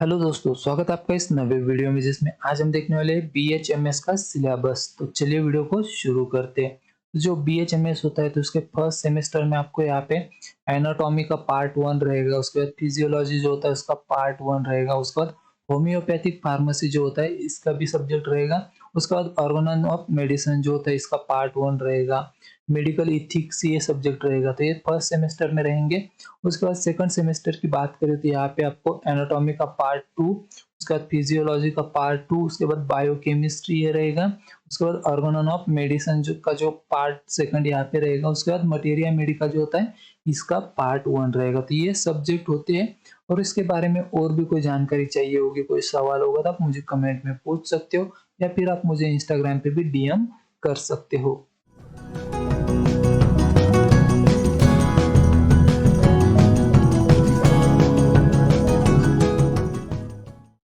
Hello दोस्तों, स्वागत है आपका इस नवे वीडियो में जिसमें आज हम देखने वाले हैं बीएचएमएस का सिलेबस। तो चलिए वीडियो को शुरू करते हैं। तो जो बीएचएमएस होता है तो उसके फर्स्ट सेमेस्टर में आपको यहाँ पे एनाटॉमी का पार्ट 1 रहेगा, उसके बाद फिजियोलॉजी जो होता है उसका पार्ट 1 रहेगा, उसके बाद होम्योपैथिक फार्मेसी जो होता है इसका भी सब्जेक्ट रहेगा, उसके बाद ऑर्गेनन ऑफ मेडिसिन जो होता है इसका पार्ट 1 रहेगा, मेडिकल इथिक्स ये सब्जेक्ट रहेगा। तो ये फर्स्ट सेमेस्टर में रहेंगे। उसके बाद सेकंड सेमेस्टर की बात करें तो यहाँ पे आपको एनाटॉमी का पार्ट 2, उसके बाद फिजियोलॉजी का पार्ट 2, उसके बाद बायोकेमिस्ट्री ये रहेगा, उसके बाद ऑर्गेनन ऑफ मेडिसिन जो पार्ट सेकंड यहाँ पे रहेगा, उसके बाद मटेरिया मेडिका जो होता है इसका पार्ट 1 रहेगा। तो ये सब्जेक्ट होते हैं। और इसके बारे में और भी कोई जानकारी चाहिए होगी, कोई सवाल होगा तो आप मुझे कमेंट में पूछ सकते हो या फिर आप मुझे इंस्टाग्राम पे भी डीएम कर सकते हो।